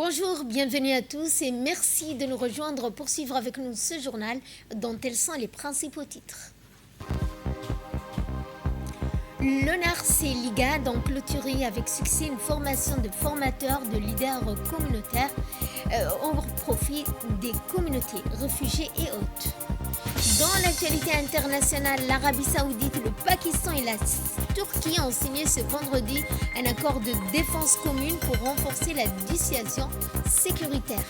Bonjour, bienvenue à tous et merci de nous rejoindre pour suivre avec nous ce journal dont tels sont les principaux titres. L'ONARS et l'IGAD ont clôturé avec succès une formation de formateurs de leaders communautaires au profit des communautés réfugiées et autres. Dans l'actualité internationale, l'Arabie Saoudite, le Pakistan et la Turquie ont signé ce vendredi un accord de défense commune pour renforcer la dissuasion sécuritaire.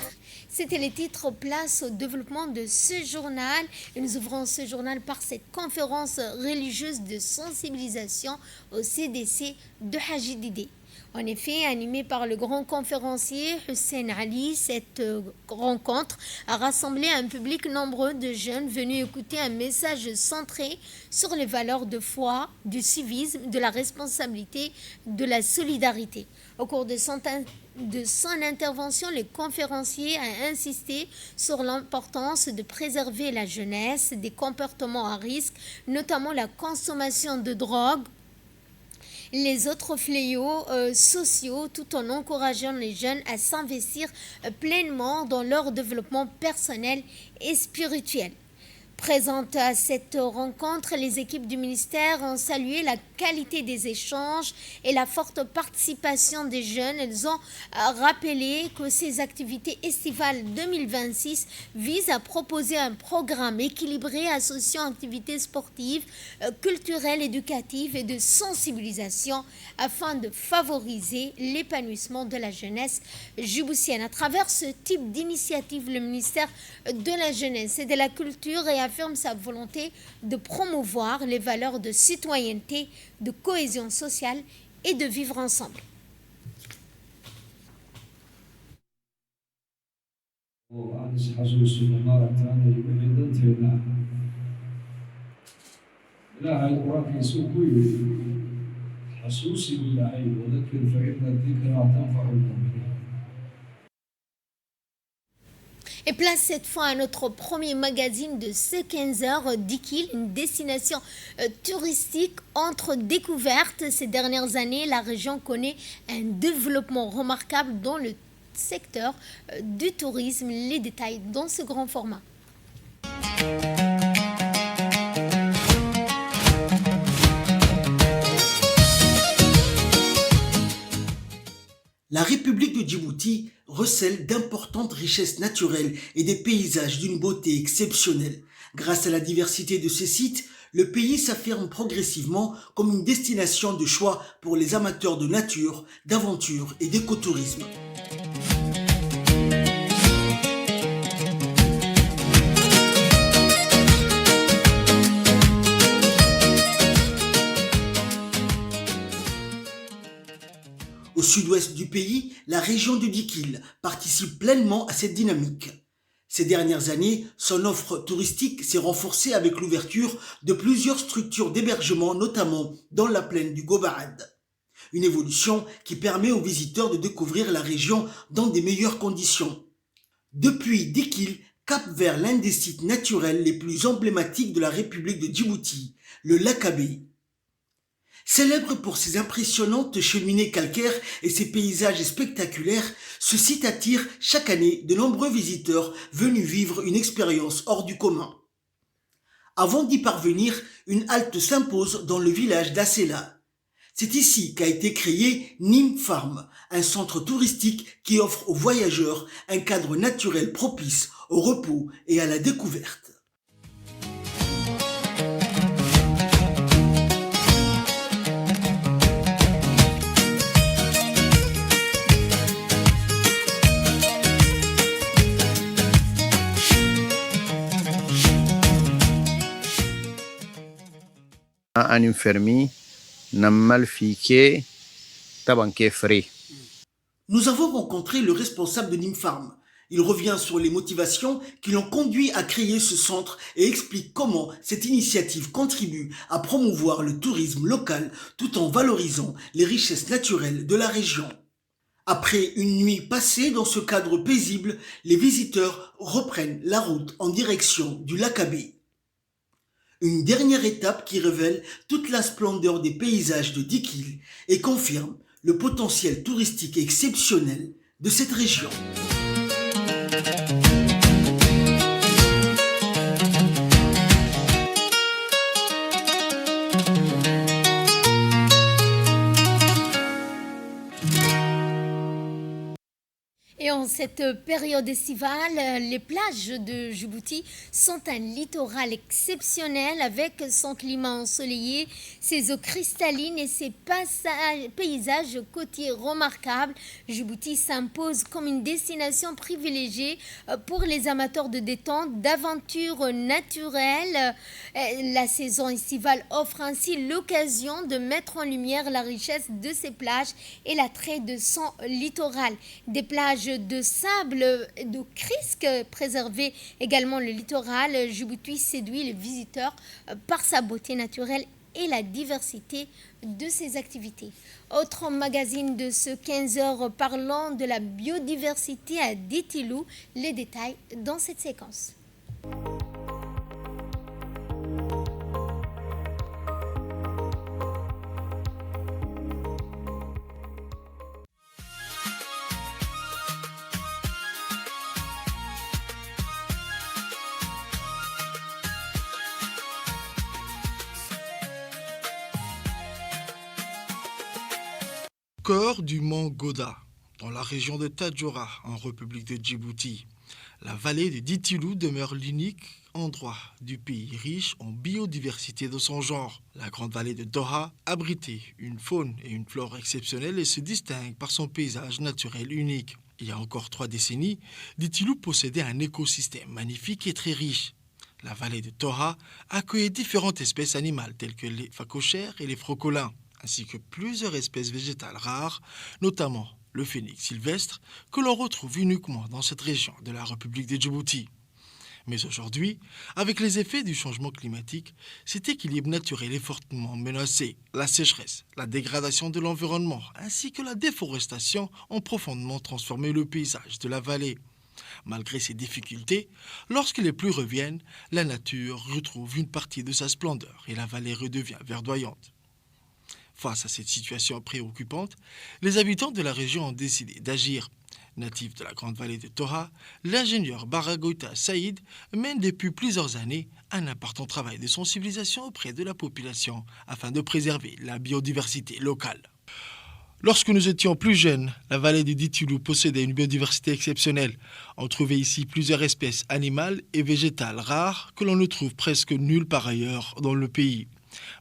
C'était les titres place au développement de ce journal. Et nous ouvrons ce journal par cette conférence religieuse de sensibilisation au CDC de Haji Didi. En effet, animée par le grand conférencier Hussein Ali, cette rencontre a rassemblé un public nombreux de jeunes venus écouter un message centré sur les valeurs de foi, du civisme, de la responsabilité, de la solidarité. Au cours de son intervention, le conférencier a insisté sur l'importance de préserver la jeunesse des comportements à risque, notamment la consommation de drogue, les autres fléaux sociaux, tout en encourageant les jeunes à s'investir pleinement dans leur développement personnel et spirituel. Présentes à cette rencontre, les équipes du ministère ont salué la qualité des échanges et la forte participation des jeunes. Elles ont rappelé que ces activités estivales 2026 visent à proposer un programme équilibré associant activités sportives, culturelles, éducatives et de sensibilisation afin de favoriser l'épanouissement de la jeunesse djiboutienne. À travers ce type d'initiative, le ministère de la Jeunesse et de la Culture affirme sa volonté de promouvoir les valeurs de citoyenneté, de cohésion sociale et de vivre ensemble. Et place cette fois à notre premier magazine de ce 15h, Dikil, une destination touristique entre découvertes. Ces dernières années, la région connaît un développement remarquable dans le secteur du tourisme. Les détails dans ce grand format. La République de Djibouti recèle d'importantes richesses naturelles et des paysages d'une beauté exceptionnelle. Grâce à la diversité de ses sites, le pays s'affirme progressivement comme une destination de choix pour les amateurs de nature, d'aventure et d'écotourisme. Au sud-ouest du pays, la région de Dikil participe pleinement à cette dynamique. Ces dernières années, son offre touristique s'est renforcée avec l'ouverture de plusieurs structures d'hébergement, notamment dans la plaine du Gobarad. Une évolution qui permet aux visiteurs de découvrir la région dans des meilleures conditions. Depuis Dikil cap vers l'un des sites naturels les plus emblématiques de la République de Djibouti, le lac Abeille. Célèbre pour ses impressionnantes cheminées calcaires et ses paysages spectaculaires, ce site attire chaque année de nombreux visiteurs venus vivre une expérience hors du commun. Avant d'y parvenir, une halte s'impose dans le village d'Assela. C'est ici qu'a été créé Nim Farm, un centre touristique qui offre aux voyageurs un cadre naturel propice au repos et à la découverte. Anim fermi namal fike tabanke frais. Nous avons rencontré le responsable de Nim Farm. Il revient sur les motivations qui l'ont conduit à créer ce centre et explique comment cette initiative contribue à promouvoir le tourisme local tout en valorisant les richesses naturelles de la région. Après une nuit passée dans ce cadre paisible, les visiteurs reprennent la route en direction du lac Abeille. Une dernière étape qui révèle toute la splendeur des paysages de Dikil et confirme le potentiel touristique exceptionnel de cette région. Et en cette période estivale, les plages de Djibouti sont un littoral exceptionnel avec son climat ensoleillé, ses eaux cristallines et ses paysages côtiers remarquables. Djibouti s'impose comme une destination privilégiée pour les amateurs de détente, d'aventures naturelles. La saison estivale offre ainsi l'occasion de mettre en lumière la richesse de ses plages et l'attrait de son littoral. Des plages de sable, de crisque préserver également le littoral. Djibouti séduit les visiteurs par sa beauté naturelle et la diversité de ses activités. Autre magazine de ce 15h parlant de la biodiversité à Diti-Lou, les détails dans cette séquence. Cœur du mont Goda, dans la région de Tadjoura, en République de Djibouti. La vallée de Diti-Lou demeure l'unique endroit du pays riche en biodiversité de son genre. La grande vallée de Doha abritait une faune et une flore exceptionnelles et se distingue par son paysage naturel unique. Il y a encore 3 décennies, Diti-Lou possédait un écosystème magnifique et très riche. La vallée de Doha accueillait différentes espèces animales telles que les phacochères et les frocolins, ainsi que plusieurs espèces végétales rares, notamment le phénix sylvestre, que l'on retrouve uniquement dans cette région de la République de Djibouti. Mais aujourd'hui, avec les effets du changement climatique, cet équilibre naturel est fortement menacé. La sécheresse, la dégradation de l'environnement, ainsi que la déforestation ont profondément transformé le paysage de la vallée. Malgré ces difficultés, lorsque les pluies reviennent, la nature retrouve une partie de sa splendeur et la vallée redevient verdoyante. Face à cette situation préoccupante, les habitants de la région ont décidé d'agir. Natif de la grande vallée de Doha, l'ingénieur Baragoita Saïd mène depuis plusieurs années un important travail de sensibilisation auprès de la population afin de préserver la biodiversité locale. Lorsque nous étions plus jeunes, la vallée de Diti-Lou possédait une biodiversité exceptionnelle. On trouvait ici plusieurs espèces animales et végétales rares que l'on ne trouve presque nulle part ailleurs dans le pays.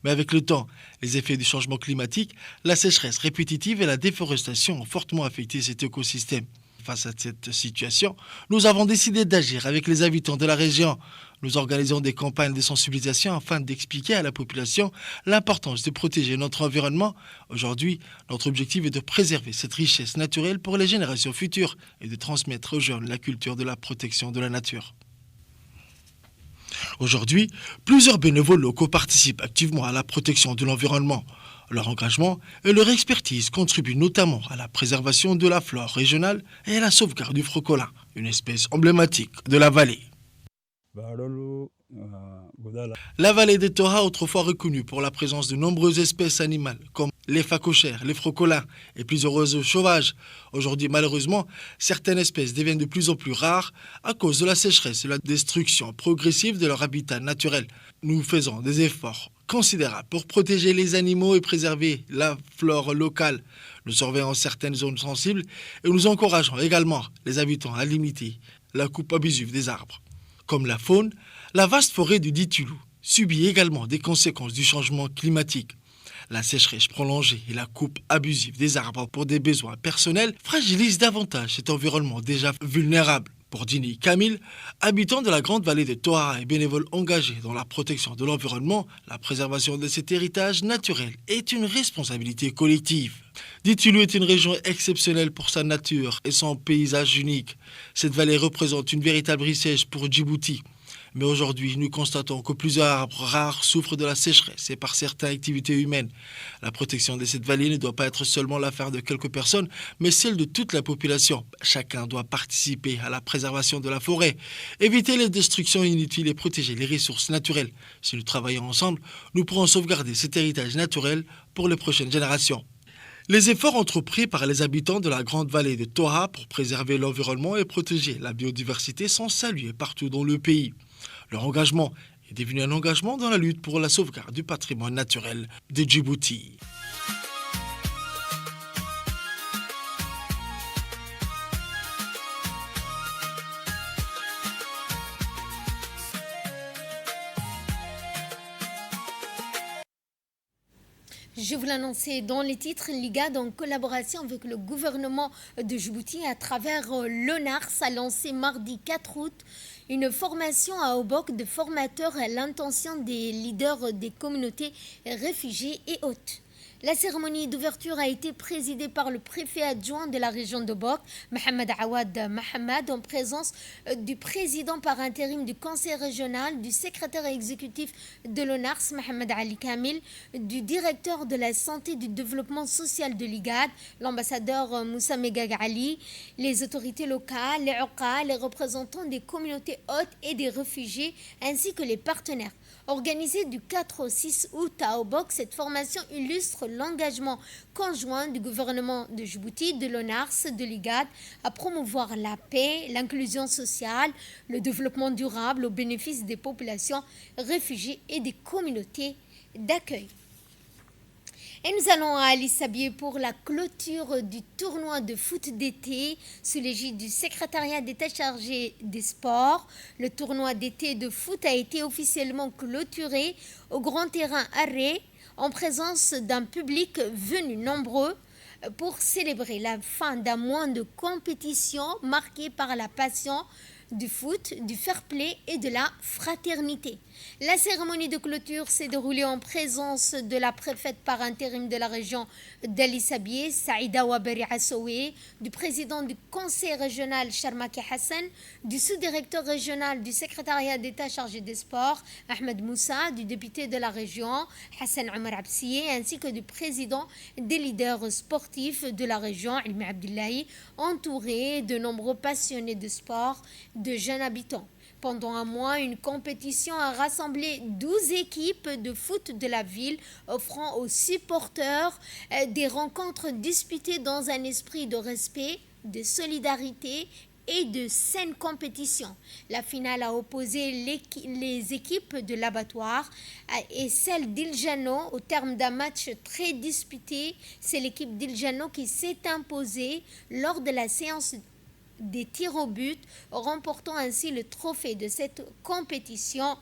Mais avec le temps, les effets du changement climatique, la sécheresse répétitive et la déforestation ont fortement affecté cet écosystème. Face à cette situation, nous avons décidé d'agir avec les habitants de la région. Nous organisons des campagnes de sensibilisation afin d'expliquer à la population l'importance de protéger notre environnement. Aujourd'hui, notre objectif est de préserver cette richesse naturelle pour les générations futures et de transmettre aux jeunes la culture de la protection de la nature. Aujourd'hui, plusieurs bénévoles locaux participent activement à la protection de l'environnement. Leur engagement et leur expertise contribuent notamment à la préservation de la flore régionale et à la sauvegarde du frocolin, une espèce emblématique de la vallée. La vallée de Doha, autrefois reconnue pour la présence de nombreuses espèces animales, comme les phacochères, les frocolins et plusieurs oiseaux sauvages. Aujourd'hui, malheureusement, certaines espèces deviennent de plus en plus rares à cause de la sécheresse et de la destruction progressive de leur habitat naturel. Nous faisons des efforts considérables pour protéger les animaux et préserver la flore locale. Nous surveillons certaines zones sensibles et nous encourageons également les habitants à limiter la coupe abusive des arbres. Comme la faune, la vaste forêt du Diti-Lou subit également des conséquences du changement climatique. La sécheresse prolongée et la coupe abusive des arbres pour des besoins personnels fragilisent davantage cet environnement déjà vulnérable. Pour Dini Kamil, habitant de la grande vallée de Doha et bénévole engagé dans la protection de l'environnement, la préservation de cet héritage naturel est une responsabilité collective. Diti-Lou est une région exceptionnelle pour sa nature et son paysage unique. Cette vallée représente une véritable richesse pour Djibouti. Mais aujourd'hui, nous constatons que plusieurs arbres rares souffrent de la sécheresse et par certaines activités humaines. La protection de cette vallée ne doit pas être seulement l'affaire de quelques personnes, mais celle de toute la population. Chacun doit participer à la préservation de la forêt, éviter les destructions inutiles et protéger les ressources naturelles. Si nous travaillons ensemble, nous pourrons sauvegarder cet héritage naturel pour les prochaines générations. Les efforts entrepris par les habitants de la grande vallée de Toha pour préserver l'environnement et protéger la biodiversité sont salués partout dans le pays. Leur engagement est devenu un engagement dans la lutte pour la sauvegarde du patrimoine naturel de Djibouti. Je vous l'annonçais dans les titres, l'IGAD en collaboration avec le gouvernement de Djibouti à travers l'ONARS a lancé mardi 4 août une formation à Obok de formateurs à l'intention des leaders des communautés réfugiées et hôtes. La cérémonie d'ouverture a été présidée par le préfet adjoint de la région d'Obok, Mohamed Awad Mohamed, en présence du président par intérim du conseil régional, du secrétaire exécutif de l'ONARS, Mohamed Ali Kamil, du directeur de la santé et du développement social de l'IGAD, l'ambassadeur Moussa Megag Ali, les autorités locales, les Oqa, les représentants des communautés hôtes et des réfugiés, ainsi que les partenaires. Organisée du 4 au 6 août à Obok, cette formation illustre l'engagement conjoint du gouvernement de Djibouti, de l'ONARS, de l'IGAD à promouvoir la paix, l'inclusion sociale, le développement durable au bénéfice des populations réfugiées et des communautés d'accueil. Et nous allons à Ali Sabié pour la clôture du tournoi de foot d'été sous l'égide du secrétariat d'État chargé des sports. Le tournoi d'été de foot a été officiellement clôturé au grand terrain Arré en présence d'un public venu nombreux pour célébrer la fin d'un mois de compétition marqué par la passion du foot, du fair play et de la fraternité. La cérémonie de clôture s'est déroulée en présence de la préfète par intérim de la région d'Ali Sabié, Saïda Waberi Assoué, du président du conseil régional Charmaki Hassan, du sous-directeur régional du secrétariat d'État chargé des sports, Ahmed Moussa, du député de la région, Hassan Omar Absiye, ainsi que du président des leaders sportifs de la région, Ilmi Abdullahi, entouré de nombreux passionnés de sport, de jeunes habitants. Pendant un mois, une compétition a rassemblé 12 équipes de foot de la ville, offrant aux supporters des rencontres disputées dans un esprit de respect, de solidarité et de saine compétition. La finale a opposé les équipes de l'abattoir et celle d'Iljano au terme d'un match très disputé. C'est l'équipe d'Iljano qui s'est imposée lors de la séance des tirs au but, remportant ainsi le trophée de cette compétition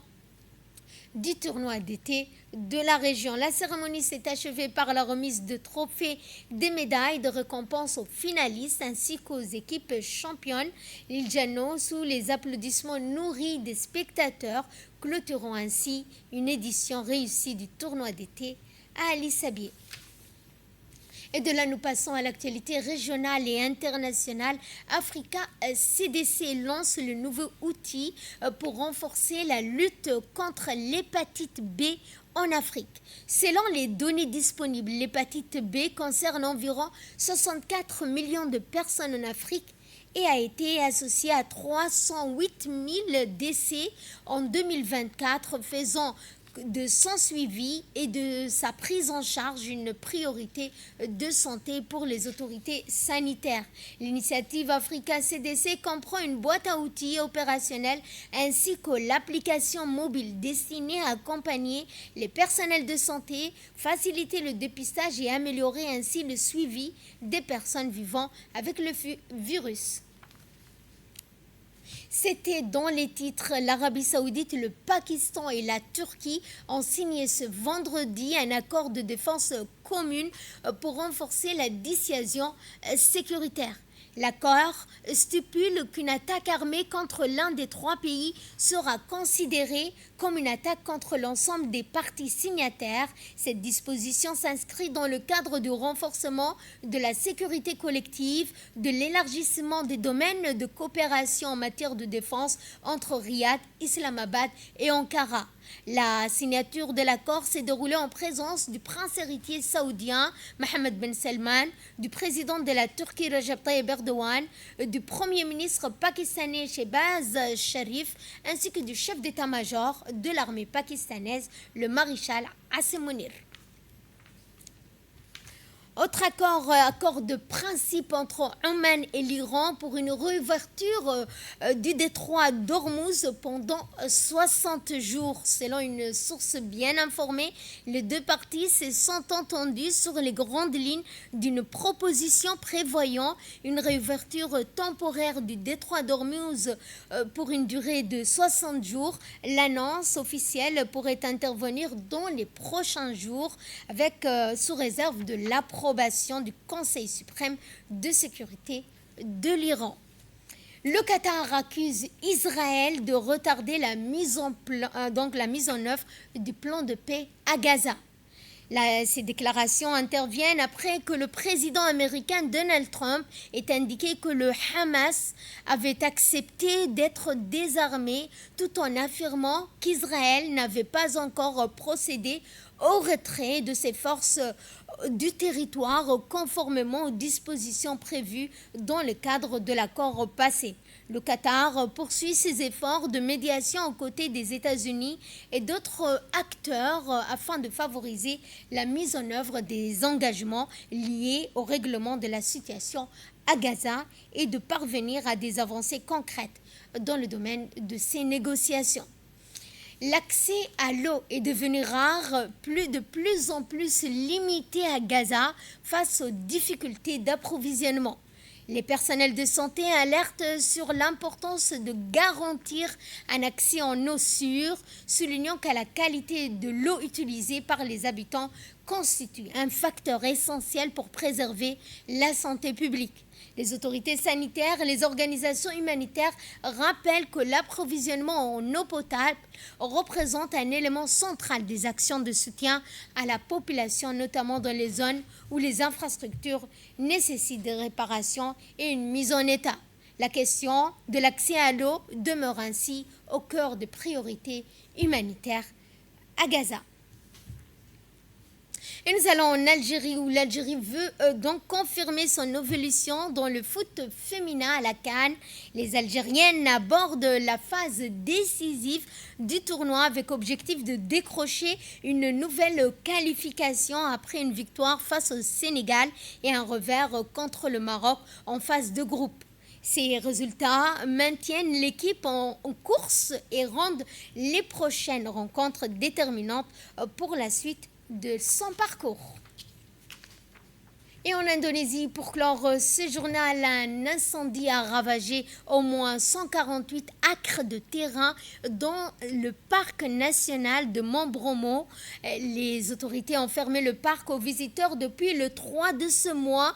du tournoi d'été de la région. La cérémonie s'est achevée par la remise de trophées, des médailles de récompense aux finalistes ainsi qu'aux équipes championnes. L'Iljano, sous les applaudissements nourris des spectateurs, clôturant ainsi une édition réussie du tournoi d'été à Ali Sabié. Et de là, nous passons à l'actualité régionale et internationale. Africa CDC lance le nouveau outil pour renforcer la lutte contre l'hépatite B en Afrique. Selon les données disponibles, l'hépatite B concerne environ 64 millions de personnes en Afrique et a été associée à 308 000 décès en 2024, faisant de son suivi et de sa prise en charge une priorité de santé pour les autorités sanitaires. L'initiative Africa CDC comprend une boîte à outils opérationnelle ainsi que l'application mobile destinée à accompagner les personnels de santé, faciliter le dépistage et améliorer ainsi le suivi des personnes vivant avec le virus. C'était dans les titres. L'Arabie Saoudite, le Pakistan et la Turquie ont signé ce vendredi un accord de défense commune pour renforcer la dissuasion sécuritaire. L'accord stipule qu'une attaque armée contre l'un des trois pays sera considérée comme une attaque contre l'ensemble des parties signataires. Cette disposition s'inscrit dans le cadre du renforcement de la sécurité collective, de l'élargissement des domaines de coopération en matière de défense entre Riyad, Islamabad et Ankara. La signature de l'accord s'est déroulée en présence du prince héritier saoudien Mohammed Ben Salman, du président de la Turquie Recep Tayyip Erdogan, du premier ministre pakistanais Shehbaz Sharif, ainsi que du chef d'état-major de l'armée pakistanaise, le maréchal Asim Munir. Autre accord de principe entre Oman et l'Iran pour une réouverture du détroit d'Ormuz pendant 60 jours. Selon une source bien informée, les deux parties se sont entendues sur les grandes lignes d'une proposition prévoyant une réouverture temporaire du détroit d'Ormuz pour une durée de 60 jours. L'annonce officielle pourrait intervenir dans les prochains jours avec sous réserve de l'approbation du Conseil suprême de sécurité de l'Iran. Le Qatar accuse Israël de retarder la mise en œuvre du plan de paix à Gaza. Ces déclarations interviennent après que le président américain Donald Trump ait indiqué que le Hamas avait accepté d'être désarmé tout en affirmant qu'Israël n'avait pas encore procédé au retrait de ses forces du territoire conformément aux dispositions prévues dans le cadre de l'accord passé. Le Qatar poursuit ses efforts de médiation aux côtés des États-Unis et d'autres acteurs afin de favoriser la mise en œuvre des engagements liés au règlement de la situation à Gaza et de parvenir à des avancées concrètes dans le domaine de ces négociations. L'accès à l'eau est devenu rare, de plus en plus limité à Gaza face aux difficultés d'approvisionnement. Les personnels de santé alertent sur l'importance de garantir un accès en eau sûre, soulignant que la qualité de l'eau utilisée par les habitants constitue un facteur essentiel pour préserver la santé publique. Les autorités sanitaires et les organisations humanitaires rappellent que l'approvisionnement en eau potable représente un élément central des actions de soutien à la population, notamment dans les zones où les infrastructures nécessitent des réparations et une mise en état. La question de l'accès à l'eau demeure ainsi au cœur des priorités humanitaires à Gaza. Et nous allons en Algérie où l'Algérie veut donc confirmer son évolution dans le foot féminin à la CAN. Les Algériennes abordent la phase décisive du tournoi avec objectif de décrocher une nouvelle qualification après une victoire face au Sénégal et un revers contre le Maroc en phase de groupe. Ces résultats maintiennent l'équipe en course et rendent les prochaines rencontres déterminantes pour la suite de son parcours. Et en Indonésie, pour clore ce journal, un incendie a ravagé au moins 148 acres de terrain dans le parc national de Mont Bromo. Les autorités ont fermé le parc aux visiteurs depuis le 3 de ce mois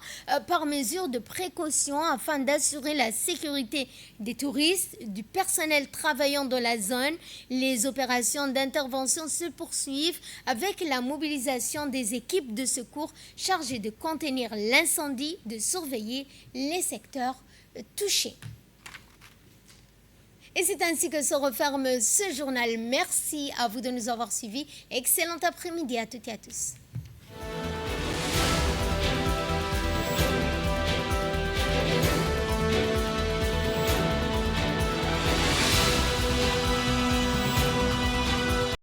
par mesure de précaution afin d'assurer la sécurité des touristes, du personnel travaillant dans la zone. Les opérations d'intervention se poursuivent avec la mobilisation des équipes de secours chargées de contenir l'incendie, de surveiller les secteurs touchés. Et c'est ainsi que se referme ce journal. Merci à vous de nous avoir suivis. Excellent après-midi à toutes et à tous.